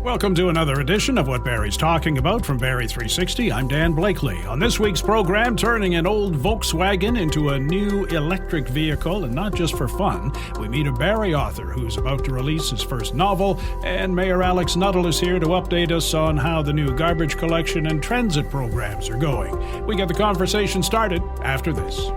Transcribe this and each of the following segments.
Welcome to another edition of What Barrie's Talking About from Barrie 360. I'm Dan Blakely. On this week's program, turning an old Volkswagen into a new electric vehicle, and not just for fun. We meet a Barrie author who's about to release his first novel, and Mayor Alex Nuttall is here to update us on how the new garbage collection and transit programs are going. We get the conversation started after this.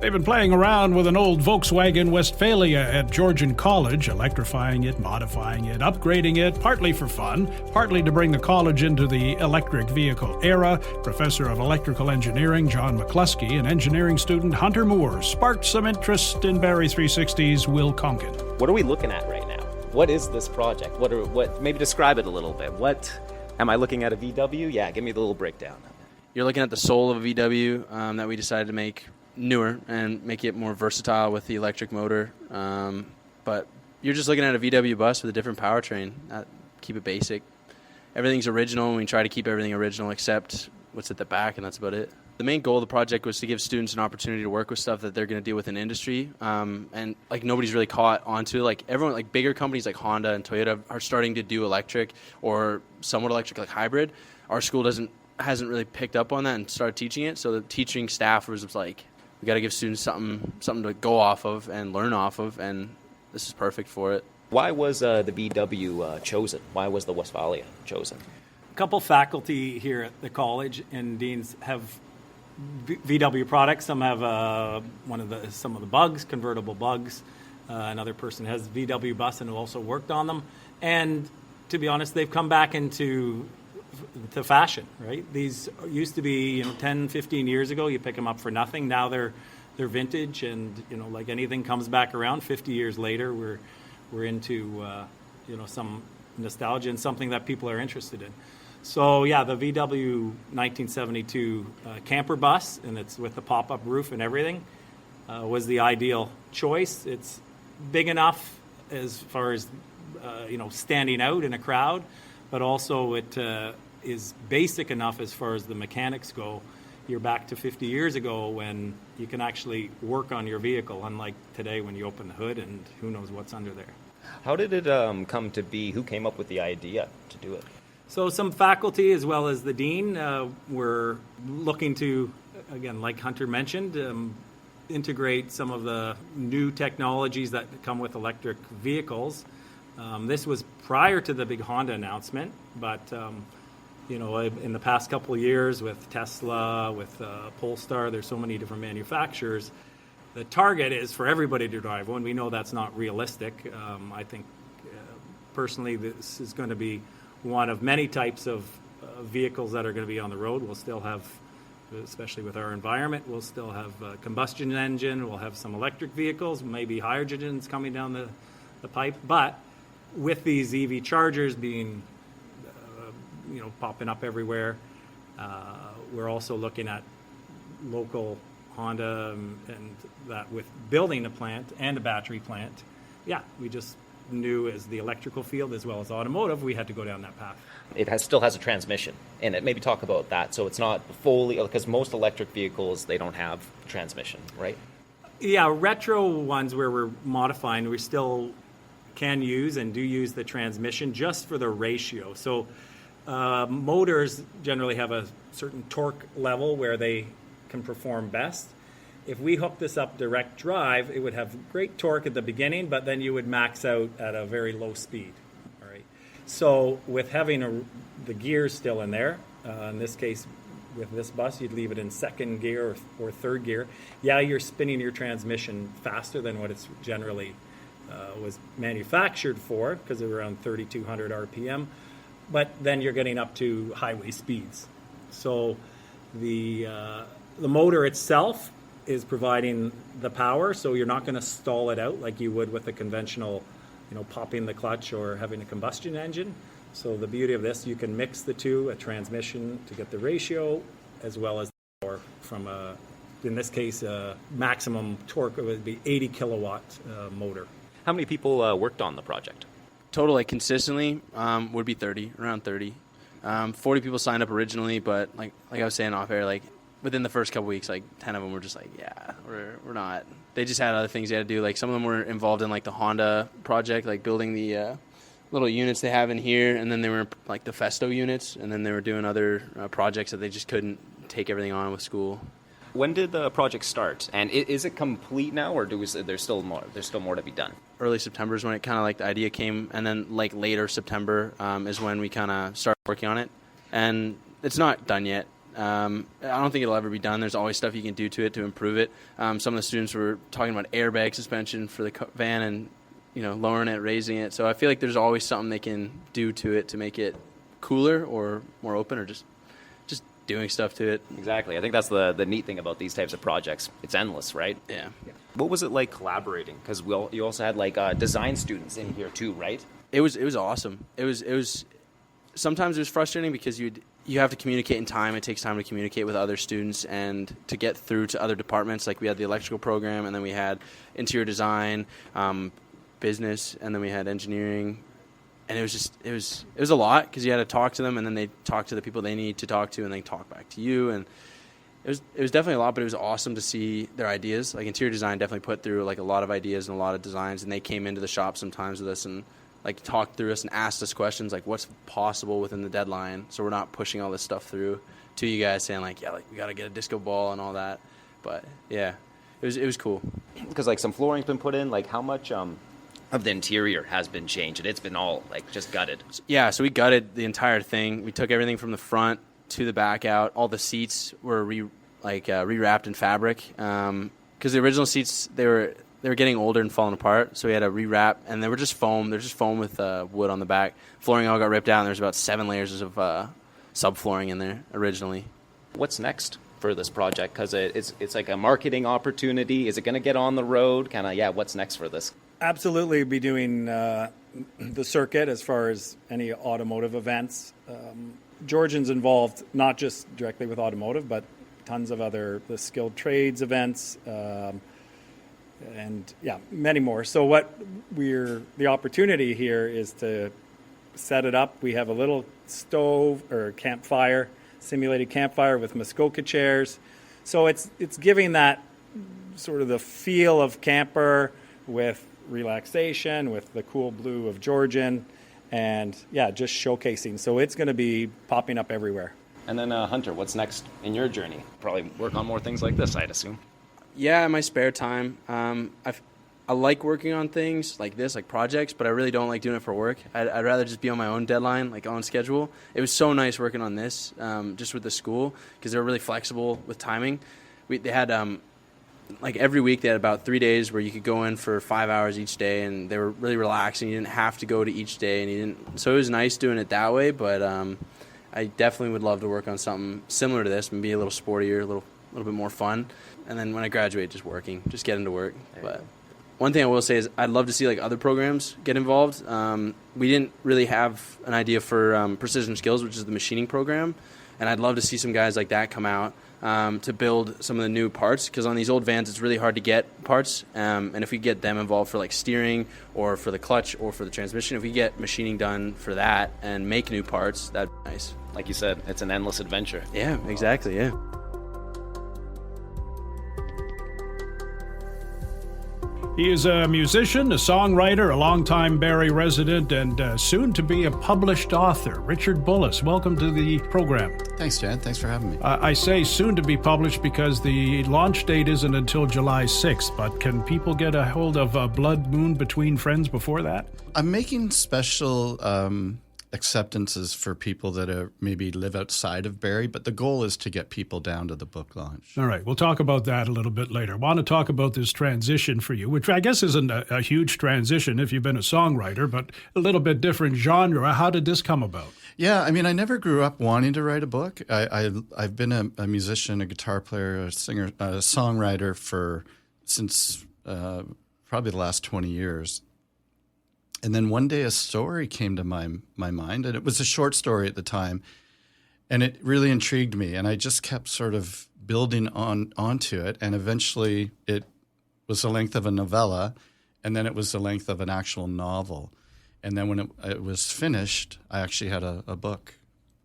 They've been playing around with an old Volkswagen Westfalia at Georgian College, electrifying it, modifying it, upgrading it, partly for fun, partly to bring the college into the electric vehicle era. Professor of Electrical Engineering John McCluskey and engineering student Hunter Moore sparked some interest in Barrie 360's Will Konken. What are we looking at right now? What is this project? Maybe describe it a little bit. What am I looking at, a VW? Yeah, give me the little breakdown. You're looking at the soul of a VW that we decided to make newer and make it more versatile with the electric motor. But you're just looking at a VW bus with a different powertrain. Keep it basic. Everything's original, and we try to keep everything original except what's at the back, and that's about it. The main goal of the project was to give students an opportunity to work with stuff that they're going to deal with in industry. And like nobody's really caught onto it. Like everyone, like bigger companies like Honda and Toyota are starting to do electric or somewhat electric, like hybrid. Our school hasn't really picked up on that and started teaching it. So the teaching staff was like, we got to give students something to go off of and learn off of, and this is perfect for it. Why was the VW chosen? Why was the Westfalia chosen? A couple faculty here at the college and deans have VW products. Some have some of the bugs, convertible bugs. Another person has VW bus and who also worked on them. And to be honest, they've come back into fashion, right? These used to be, 10, 15 years ago, you pick them up for nothing. Now they're vintage, and like anything comes back around. 50 years later, we're into some nostalgia and something that people are interested in. So yeah, the VW 1972 camper bus, and it's with the pop-up roof and everything, was the ideal choice. It's big enough as far as standing out in a crowd, but also it is basic enough as far as the mechanics go. You're back to 50 years ago when you can actually work on your vehicle, unlike today when you open the hood and who knows what's under there. How did it come to be? Who came up with the idea to do it? So some faculty as well as the dean were looking to, again, like Hunter mentioned, integrate some of the new technologies that come with electric vehicles. This was prior to the big Honda announcement, but in the past couple of years with Tesla, with Polestar, there's so many different manufacturers. The target is for everybody to drive one. We know that's not realistic. I think personally this is going to be one of many types of vehicles that are going to be on the road. We'll still have, especially with our environment, we'll still have a combustion engine, we'll have some electric vehicles, maybe hydrogen's coming down the pipe, but with these EV chargers being popping up everywhere, we're also looking at local Honda and that with building a plant and a battery plant. Yeah, we just knew as the electrical field as well as automotive, we had to go down that path. It still has a transmission in it. Maybe talk about that. So it's not fully, because most electric vehicles, they don't have transmission, right? Yeah, retro ones where we're modifying, we still can use and do use the transmission just for the ratio. So motors generally have a certain torque level where they can perform best. If we hook this up direct drive, it would have great torque at the beginning, but then you would max out at a very low speed. All right. So with having the gears still in there, in this case with this bus, you'd leave it in second gear or third gear. Yeah, you're spinning your transmission faster than what it's generally was manufactured for, because they're around 3,200 RPM, but then you're getting up to highway speeds. So the motor itself is providing the power, so you're not going to stall it out like you would with a conventional, popping the clutch or having a combustion engine. So the beauty of this, you can mix the two, a transmission to get the ratio, as well as the power from in this case, maximum torque. It would be 80 kilowatt motor. How many people worked on the project? Total, consistently, would be 30, around 30. 40 people signed up originally, but like I was saying off air, like within the first couple weeks, like 10 of them were just like, yeah, we're not. They just had other things they had to do. Like some of them were involved in like the Honda project, like building the little units they have in here, and then they were like the Festo units, and then they were doing other projects that they just couldn't take everything on with school. When did the project start? And is it complete now, or there's still more? There's still more to be done. Early September is when it kind of like the idea came, and then like later September is when we kind of started working on it. And it's not done yet. I don't think it'll ever be done. There's always stuff you can do to it to improve it. Some of the students were talking about airbag suspension for the van and lowering it, raising it. So I feel like there's always something they can do to it to make it cooler or more open, or just doing stuff to it. Exactly. I think that's the neat thing about these types of projects. It's endless, right? Yeah. What was it like collaborating? Because you also had like design students in here too, right? It was awesome. It was sometimes it was frustrating because you have to communicate in time. It takes time to communicate with other students and to get through to other departments. Like we had the electrical program, and then we had interior design, business, and then we had engineering. And it was a lot because you had to talk to them, and then they talk to the people they need to talk to, and they talk back to you. And it was definitely a lot, but it was awesome to see their ideas. Like interior design definitely put through like a lot of ideas and a lot of designs, and they came into the shop sometimes with us and like talked through us and asked us questions like what's possible within the deadline, so we're not pushing all this stuff through to you guys saying like, yeah, like we got to get a disco ball and all that. But yeah, it was cool. Because like some flooring's been put in. Like how much of the interior has been changed, and it's been all like just gutted. Yeah, so we gutted the entire thing. We took everything from the front to the back out. All the seats were rewrapped in fabric because the original seats they were getting older and falling apart. So we had to rewrap, and they were just foam. They're just foam with wood on the back. Flooring all got ripped out, and there's about 7 layers of subflooring in there originally. What's next for this project? Because it's like a marketing opportunity. Is it going to get on the road? What's next for this? Absolutely be doing the circuit as far as any automotive events. Georgian's involved not just directly with automotive, but tons of the skilled trades events, and many more. So the opportunity here is to set it up. We have a little stove or campfire, simulated campfire with Muskoka chairs. So it's giving that sort of the feel of camper with relaxation, with the cool blue of Georgian, and just showcasing. So it's going to be popping up everywhere. And then Hunter, what's next in your journey? Probably work on more things like this, I'd assume. Yeah, in my spare time, I like working on things like this, like projects, but I really don't like doing it for work. I'd rather just be on my own deadline, like on schedule. It was so nice working on this, just with the school, because they were really flexible with timing. They had like every week they had about 3 days where you could go in for 5 hours each day, and they were really relaxing. You didn't have to go to each day, and so it was nice doing it that way. But I definitely would love to work on something similar to this and be a little sportier, a little bit more fun. And then when I graduate, just get into work. But one thing I will say is I'd love to see like other programs get involved. We didn't really have an idea for Precision Skills, which is the machining program, and I'd love to see some guys like that come out to build some of the new parts, because on these old vans it's really hard to get parts, and if we get them involved for like steering or for the clutch or for the transmission, if we get machining done for that and make new parts, that'd be nice. Like you said, it's an endless adventure. Yeah, exactly, yeah. He is a musician, a songwriter, a longtime Barrie resident, and soon to be a published author. Richard Bullis, welcome to the program. Thanks, Jan. Thanks for having me. I say soon to be published because the launch date isn't until July 6th, but can people get a hold of Blood Moon Between Friends before that? I'm making special acceptances for people that maybe live outside of Barrie, but the goal is to get people down to the book launch. All right, we'll talk about that a little bit later. I want to talk about this transition for you, which I guess isn't a huge transition if you've been a songwriter, but a little bit different genre. How did this come about? Yeah, I mean, I never grew up wanting to write a book. I've been a musician, a guitar player, a singer, a songwriter since probably the last 20 years. And then one day a story came to my mind, and it was a short story at the time, and it really intrigued me. And I just kept sort of building onto it, and eventually it was the length of a novella, and then it was the length of an actual novel. And then when it was finished, I actually had a book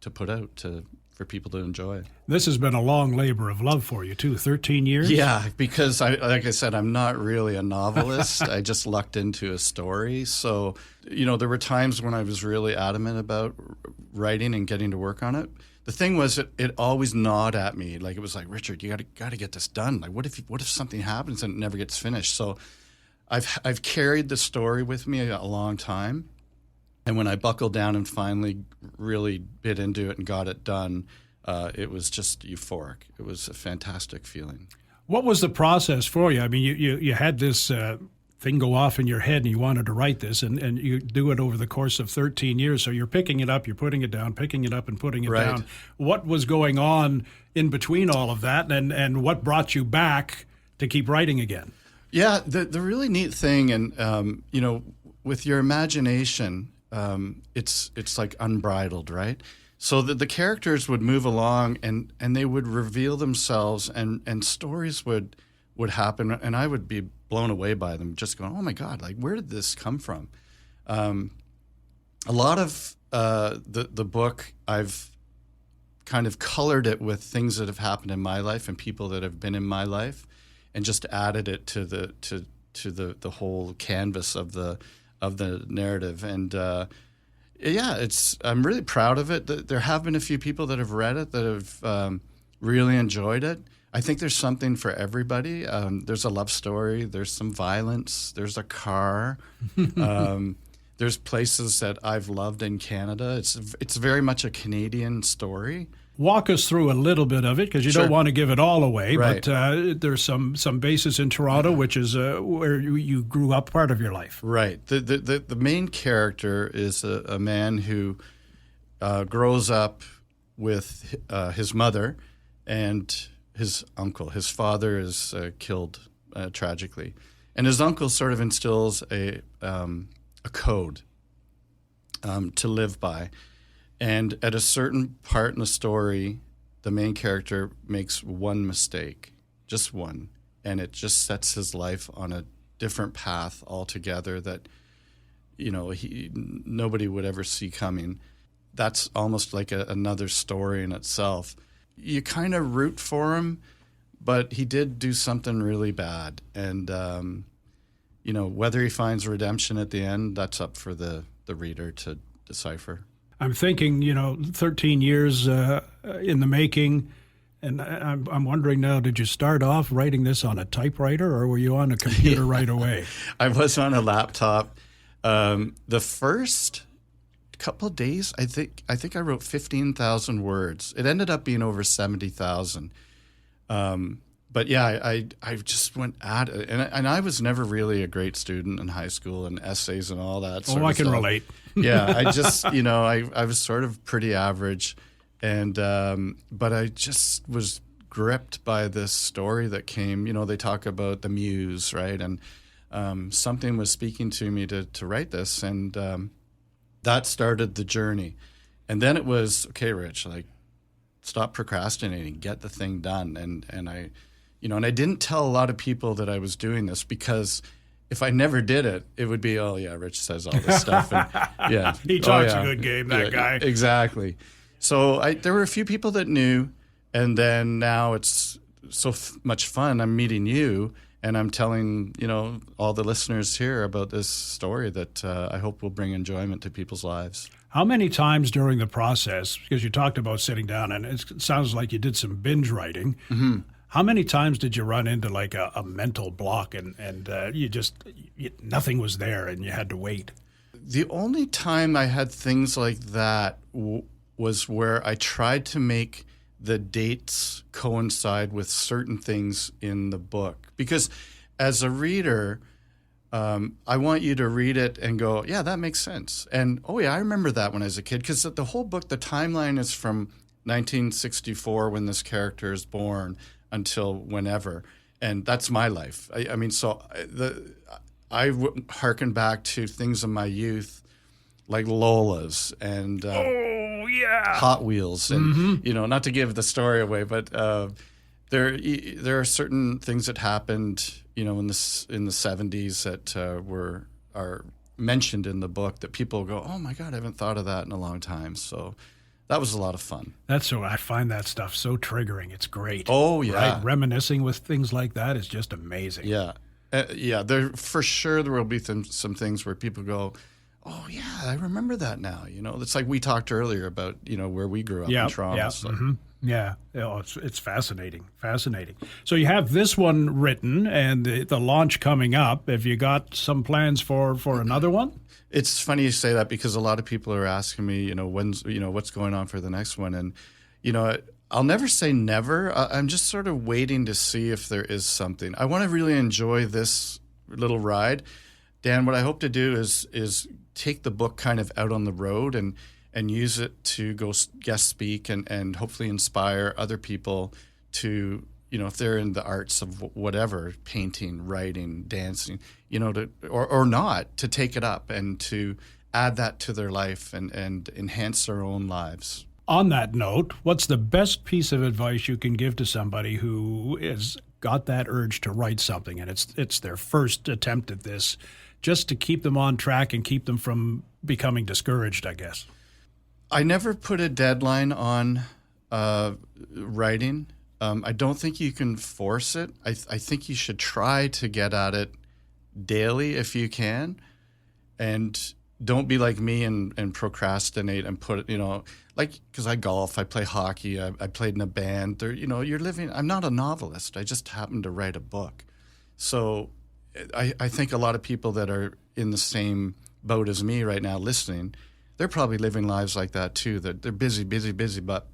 put out for people to enjoy. This has been a long labor of love for you too. 13 years. Yeah, because like I said, I'm not really a novelist. I just lucked into a story. So, there were times when I was really adamant about writing and getting to work on it. The thing was, it always gnawed at me. Like, it was like, Richard, you got to get this done. Like, what if something happens and it never gets finished? So, I've carried the story with me a long time. And when I buckled down and finally really bit into it and got it done, it was just euphoric. It was a fantastic feeling. What was the process for you? I mean, you had this thing go off in your head and you wanted to write this, and you do it over the course of 13 years. So you're picking it up, you're putting it down, picking it up and putting it down. What was going on in between all of that, and what brought you back to keep writing again? Yeah, the really neat thing, and with your imagination, it's like unbridled, right? So the characters would move along and they would reveal themselves, and stories would happen, and I would be blown away by them, just going, oh my God, like, where did this come from? A lot of the book, I've kind of colored it with things that have happened in my life and people that have been in my life, and just added it to the whole canvas of the narrative. And I'm really proud of it. There have been a few people that have read it that have really enjoyed it. I think there's something for everybody. There's a love story. There's some violence. There's a car. There's places that I've loved in Canada. It's very much a Canadian story. Walk us through a little bit of it, because you don't want to give it all away. Right. But there's some bases in Toronto, which is where you grew up part of your life. Right. The main character is a man who grows up with his mother and his uncle. His father is killed tragically, and his uncle sort of instills a code to live by. And at a certain part in the story, the main character makes one mistake, just one, and it just sets his life on a different path altogether that, nobody would ever see coming. That's almost like another story in itself. You kind of root for him, but he did do something really bad. And, whether he finds redemption at the end, that's up for the reader to decipher. I'm thinking, 13 years in the making, and I'm wondering now, did you start off writing this on a typewriter, or were you on a computer right away? I was on a laptop. The first couple of days, I think I wrote 15,000 words. It ended up being over 70,000. But yeah, I just went at it, and I was never really a great student in high school and essays and all that. I can relate. Yeah, I just I was sort of pretty average, and but I just was gripped by this story that came. They talk about the muse, right? And something was speaking to me to write this, and that started the journey. And then it was, okay, Rich, like, stop procrastinating, get the thing done, and I. And I didn't tell a lot of people that I was doing this, because if I never did it, it would be, oh yeah, Rich says all this stuff. And, yeah, he talks a good game, that guy. Exactly. So there were a few people that knew, and then now it's so much fun. I'm meeting you, and I'm telling all the listeners here about this story that I hope will bring enjoyment to people's lives. How many times during the process, because you talked about sitting down, and it sounds like you did some binge writing. Mm-hmm. How many times did you run into like a mental block and nothing was there and you had to wait? The only time I had things like that was where I tried to make the dates coincide with certain things in the book. Because as a reader, I want you to read it and go, yeah, that makes sense. And, oh yeah, I remember that when I was a kid. Because the whole book, the timeline is from 1964 when this character is born until whenever, and that's my life. I mean, so I hearken back to things in my youth, like Lola's and Hot Wheels, and not to give the story away, but there are certain things that happened, in the 70s that are mentioned in the book that people go, oh my God, I haven't thought of that in a long time. So that was a lot of fun. I find that stuff so triggering. It's great. Oh, yeah. Right? Reminiscing with things like that is just amazing. Yeah. For sure there will be some things where people go, oh, yeah, I remember that now. It's like we talked earlier about, where we grew up in Toronto. Yeah, So. mm-hmm. Yeah. Oh, it's fascinating. Fascinating. So you have this one written and the launch coming up. Have you got some plans for another one? It's funny you say that because a lot of people are asking me, what's going on for the next one. And, I'll never say never. I'm just sort of waiting to see if there is something. I want to really enjoy this little ride. Dan, what I hope to do is take the book kind of out on the road and use it to go guest speak and hopefully inspire other people to, if they're in the arts of whatever, painting, writing, dancing, or not, to take it up and to add that to their life and enhance their own lives. On that note, what's the best piece of advice you can give to somebody who has got that urge to write something and it's their first attempt at this, just to keep them on track and keep them from becoming discouraged, I guess? I never put a deadline on writing. I don't think you can force it. I think you should try to get at it daily if you can. And don't be like me and procrastinate and put it, because I golf, I play hockey, I played in a band. You're living, I'm not a novelist. I just happen to write a book. So I think a lot of people that are in the same boat as me right now listening, they're probably living lives like that too. They're busy, but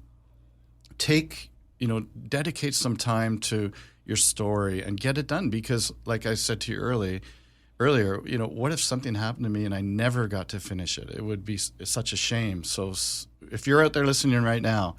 dedicate some time to your story and get it done. Because like I said to you earlier, what if something happened to me and I never got to finish it? It would be such a shame. So if you're out there listening right now,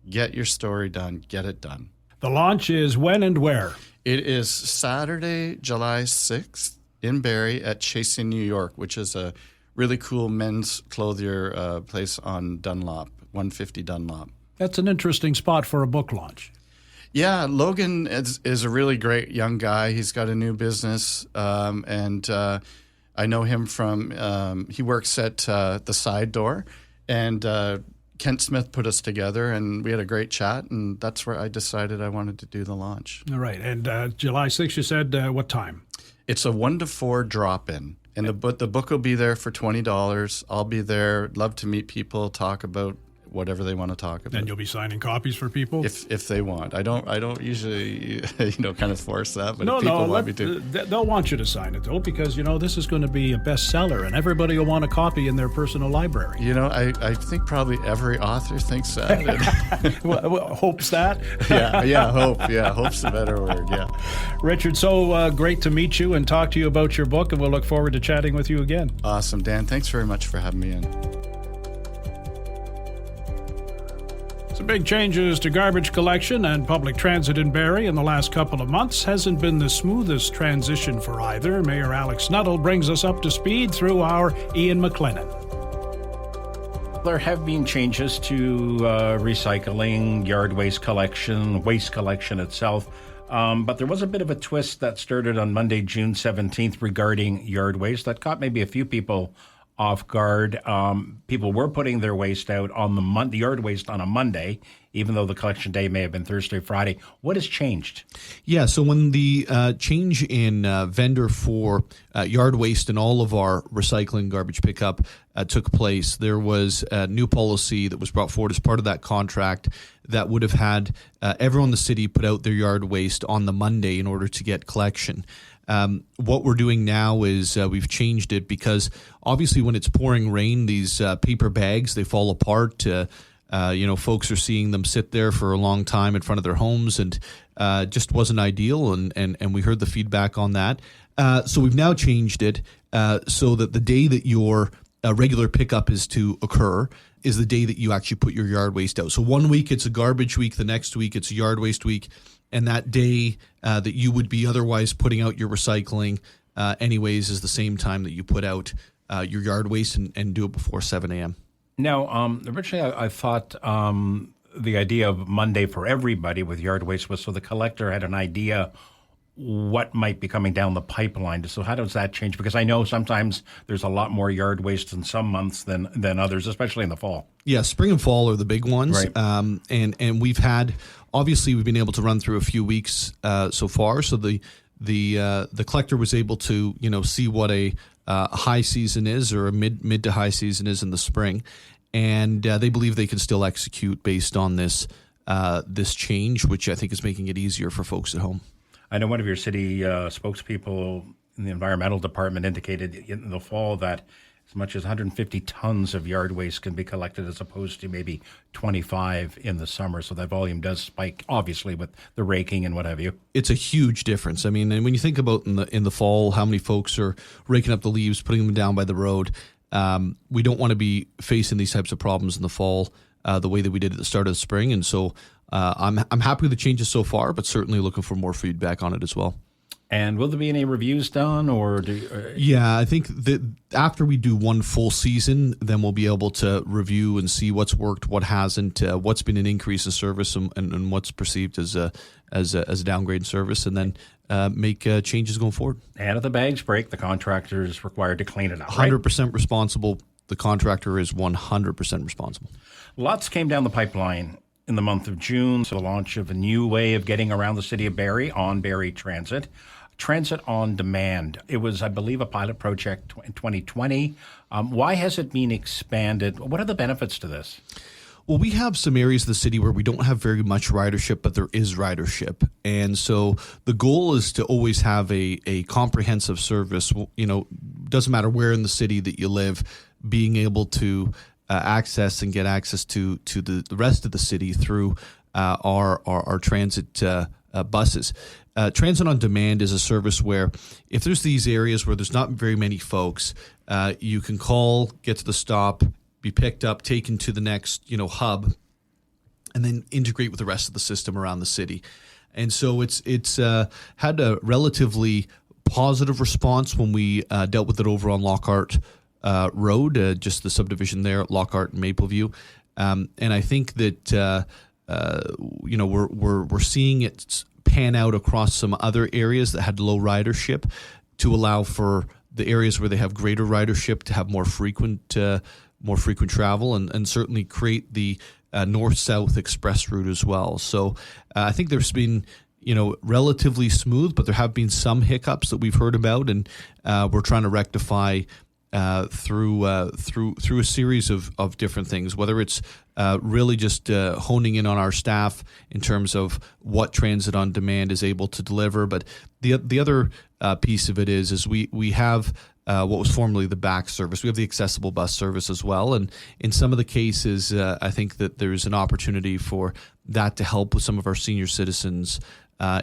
get your story done, get it done. The launch is when and where? It is Saturday, July 6th in Barrie at Chasing, New York, which is a really cool men's clothier place on Dunlop, 150 Dunlop. That's an interesting spot for a book launch. Yeah, Logan is a really great young guy. He's got a new business, and I know him from, he works at The Side Door, and Kent Smith put us together, and we had a great chat, and that's where I decided I wanted to do the launch. All right, and July 6th, you said what time? It's a 1 to 4 drop-in, and the book will be there for $20. I'll be there. Love to meet people, talk about whatever they want to talk about. And you'll be signing copies for people? If they want. I don't usually, kind of force that, but if people want me to. They'll want you to sign it, though, because, this is going to be a bestseller, and everybody will want a copy in their personal library. I think probably every author thinks that. Well, hopes that? Hope. Yeah, hope's a better word, yeah. Richard, so great to meet you and talk to you about your book, and we'll look forward to chatting with you again. Awesome, Dan. Thanks very much for having me in. Some big changes to garbage collection and public transit in Barrie in the last couple of months. Hasn't been the smoothest transition for either. Mayor Alex Nuttall brings us up to speed through our Ian McLennan. There have been changes to recycling, yard waste collection itself. But there was a bit of a twist that started on Monday, June 17th regarding yard waste that caught maybe a few people off guard. People were putting their waste out on the yard waste on a Monday, even though the collection day may have been Thursday, Friday. What has changed? Yeah, so when the change in vendor for yard waste and all of our recycling garbage pickup took place, there was a new policy that was brought forward as part of that contract that would have had everyone in the city put out their yard waste on the Monday in order to get collection. What we're doing now is we've changed it because obviously when it's pouring rain, these paper bags, they fall apart. Folks are seeing them sit there for a long time in front of their homes and just wasn't ideal. And we heard the feedback on that. So we've now changed it so that the day that your regular pickup is to occur is the day that you actually put your yard waste out. So 1 week it's a garbage week, the next week it's a yard waste week. And that day that you would be otherwise putting out your recycling anyways is the same time that you put out your yard waste and do it before 7 a.m. Now, originally I thought the idea of Monday for everybody with yard waste was so the collector had an idea what might be coming down the pipeline. So how does that change? Because I know sometimes there's a lot more yard waste in some months than others, especially in the fall. Yeah, spring and fall are the big ones. Right. And we've been able to run through a few weeks so far. So the collector was able to, see what a high season is or a mid to high season is in the spring. And they believe they can still execute based on this change, which I think is making it easier for folks at home. I know one of your city spokespeople in the environmental department indicated in the fall that as much as 150 tons of yard waste can be collected as opposed to maybe 25 in the summer. So that volume does spike, obviously, with the raking and what have you. It's a huge difference. I mean, and when you think about in the fall, how many folks are raking up the leaves, putting them down by the road, we don't want to be facing these types of problems in the fall the way that we did at the start of the spring. And so I'm happy with the changes so far, but certainly looking for more feedback on it as well. And will there be any reviews done, or Yeah, I think that after we do one full season, then we'll be able to review and see what's worked, what hasn't, what's been an increase in service, and what's perceived as a downgrade in service, and then make changes going forward. And if the bags break, the contractor is required to clean it up. Right? 100% responsible. The contractor is 100% responsible. Lots came down the pipeline in the month of June. So the launch of a new way of getting around the city of Barrie on Barrie Transit. Transit on Demand. It was, I believe, a pilot project in 2020. Why has it been expanded? What are the benefits to this? Well, we have some areas of the city where we don't have very much ridership, but there is ridership. And so the goal is to always have a comprehensive service. Doesn't matter where in the city that you live, being able to access and get access to the rest of the city through our transit buses. Transit on Demand is a service where if there's these areas where there's not very many folks, you can call, get to the stop, be picked up, taken to the next hub, and then integrate with the rest of the system around the city. And so it's had a relatively positive response when we dealt with it over on Lockhart Road, just the subdivision there at Lockhart and Mapleview. And I think that we're seeing it pan out across some other areas that had low ridership to allow for the areas where they have greater ridership to have more frequent travel and certainly create the north-south express route as well. So I think there's been relatively smooth, but there have been some hiccups that we've heard about, and we're trying to rectify through a series of different things, whether it's really just honing in on our staff in terms of what Transit on Demand is able to deliver. But the other piece of it is we have what was formerly the back service. We have the accessible bus service as well. And in some of the cases, I think that there's an opportunity for that to help with some of our senior citizens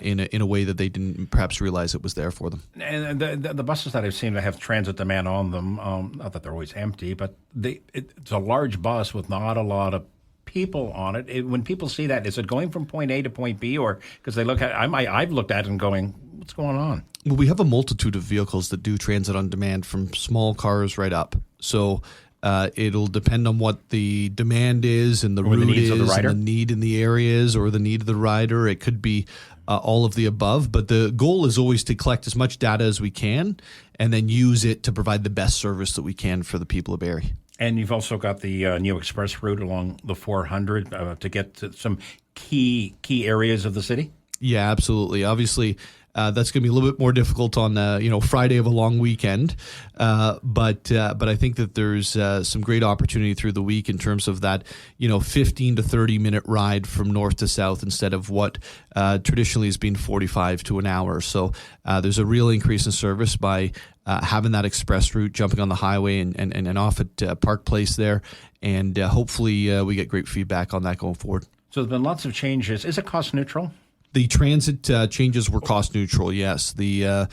in a way that they didn't perhaps realize it was there for them. And the buses that I've seen that have Transit Demand on them, not that they're always empty, but it's a large bus with not a lot of people on it. When people see that, is it going from point A to point B, or because they look at I've looked at it and going, what's going on? Well, we have a multitude of vehicles that do Transit on Demand, from small cars right up. So it'll depend on what the demand is and the route is and the need in the areas or the need of the rider. It could be all of the above, but the goal is always to collect as much data as we can and then use it to provide the best service that we can for the people of Barrie. And you've also got the new express route along the 400 to get to some key areas of the city? Yeah, absolutely. Obviously, that's going to be a little bit more difficult on Friday of a long weekend, but I think that there's some great opportunity through the week in terms of that 15 to 30 minute ride from north to south instead of what traditionally has been 45 to an hour. So there's a real increase in service by having that express route, jumping on the highway and off at Park Place there, and hopefully we get great feedback on that going forward. So there's been lots of changes. Is it cost neutral? The transit changes were cost neutral, yes. The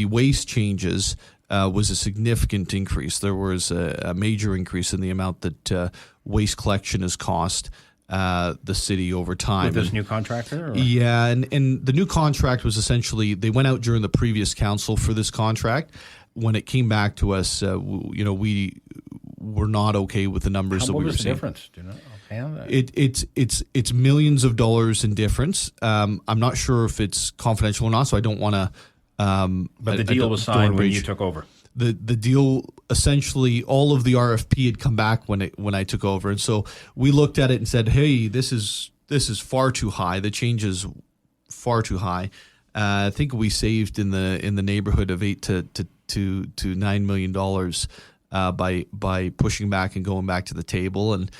waste changes was a significant increase. There was a major increase in the amount that waste collection has cost the city over time. With this new contractor? Or? Yeah, and the new contract was essentially, they went out during the previous council for this contract. When it came back to us, we were not okay with the numbers that we were seeing. What was the difference? Do you know? Yeah, It's millions of dollars in difference. I'm not sure if it's confidential or not, so I don't want to. But the deal was signed when you took over. The deal, essentially, all of the RFP had come back when I took over, and so we looked at it and said, "Hey, this is far too high. The change is far too high." I think we saved in the neighborhood of $8 to $9 million by pushing back and going back to the table. And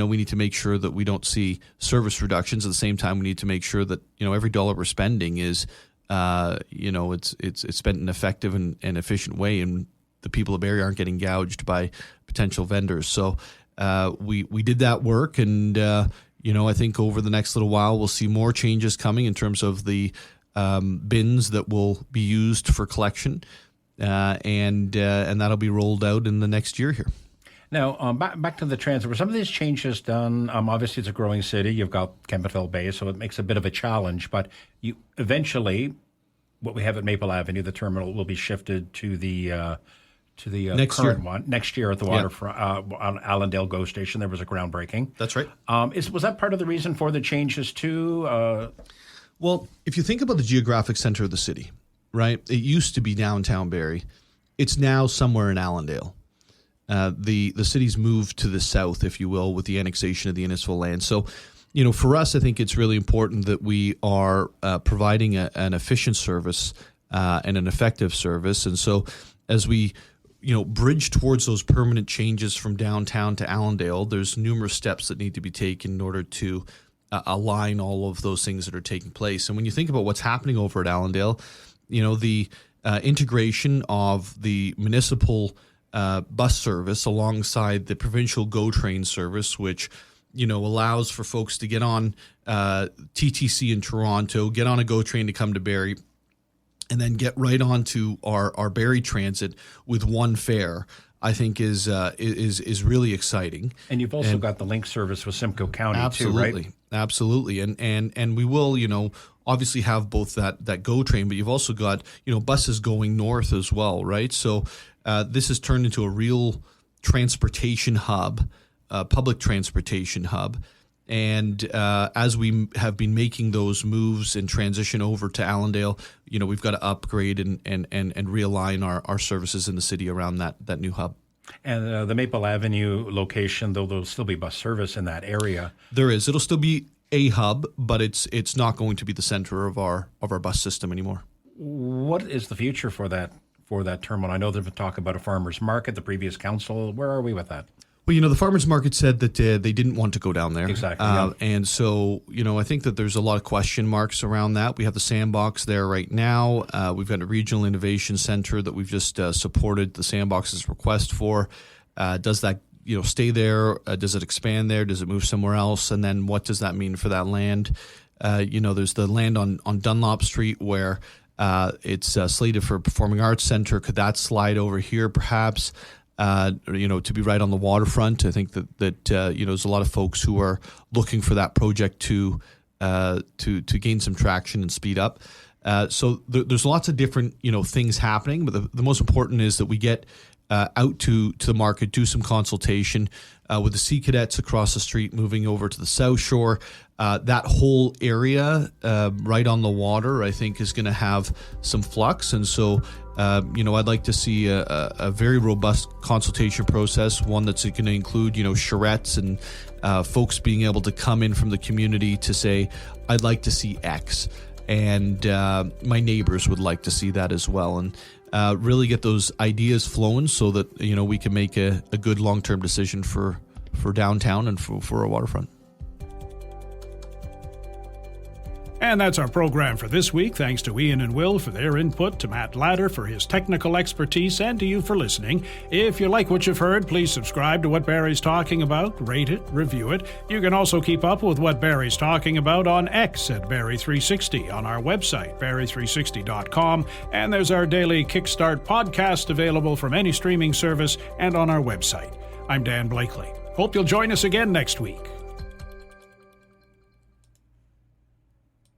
we need to make sure that we don't see service reductions. At the same time, we need to make sure that every dollar we're spending is it's spent in an effective and efficient way, and the people of Barrie aren't getting gouged by potential vendors. So we did that work, and I think over the next little while we'll see more changes coming in terms of the bins that will be used for collection, and that'll be rolled out in the next year here. Now, back to the transit. Were some of these changes done? Obviously, it's a growing city. You've got Kemptville Bay, so it makes a bit of a challenge. But you eventually, what we have at Maple Avenue, the terminal will be shifted to the current one next year at the waterfront on Allendale GO Station. There was a groundbreaking. That's right. Was that part of the reason for the changes too? Well, if you think about the geographic center of the city, right? It used to be downtown Barrie. It's now somewhere in Allendale. The city's moved to the south, if you will, with the annexation of the Innisfil land. So, for us, I think it's really important that we are providing an efficient service and an effective service. And so as we bridge towards those permanent changes from downtown to Allendale, there's numerous steps that need to be taken in order to align all of those things that are taking place. And when you think about what's happening over at Allendale, the integration of the municipal bus service alongside the provincial GO train service, which allows for folks to get on TTC in Toronto, get on a GO train to come to Barrie, and then get right onto our Barrie Transit with one fare, I think is really exciting. And you've also got the link service with Simcoe County too, right? Absolutely. And we will, obviously have both that GO train, but you've also got, buses going north as well, right? So this has turned into a real transportation hub, public transportation hub. And as we have been making those moves and transition over to Allendale, we've got to upgrade and realign our services in the city around that new hub. And the Maple Avenue location, though there'll still be bus service in that area. There is. It'll still be a hub, but it's not going to be the center of our bus system anymore. What is the future for that terminal? I know there's been talk about a farmers market, the previous council. Where are we with that? Well, the farmers market said that they didn't want to go down there. Exactly. And so, I think that there's a lot of question marks around that. We have the sandbox there right now. We've got a regional innovation center that we've just supported the sandbox's request for. Does that, stay there? Does it expand there? Does it move somewhere else? And then what does that mean for that land? There's the land on Dunlop Street where it's slated for a performing arts center. Could that slide over here perhaps? To be right on the waterfront. I think that there's a lot of folks who are looking for that project to gain some traction and speed up. So there's lots of different things happening, but the most important is that we get out to the market, do some consultation with the Sea Cadets across the street, moving over to the South Shore. That whole area right on the water, I think, is going to have some flux, and so. I'd like to see a very robust consultation process, one that's going to include, charrettes and folks being able to come in from the community to say, I'd like to see X. And my neighbors would like to see that as well. And really get those ideas flowing so that, we can make a good long-term decision for downtown and for a waterfront. And that's our program for this week. Thanks to Ian and Will for their input, to Matt Ladder for his technical expertise, and to you for listening. If you like what you've heard, please subscribe to What Barrie's Talking About, rate it, review it. You can also keep up with What Barrie's Talking About on X at Barrie360, on our website, Barrie360.com, and there's our daily Kickstart podcast available from any streaming service and on our website. I'm Dan Blakely. Hope you'll join us again next week.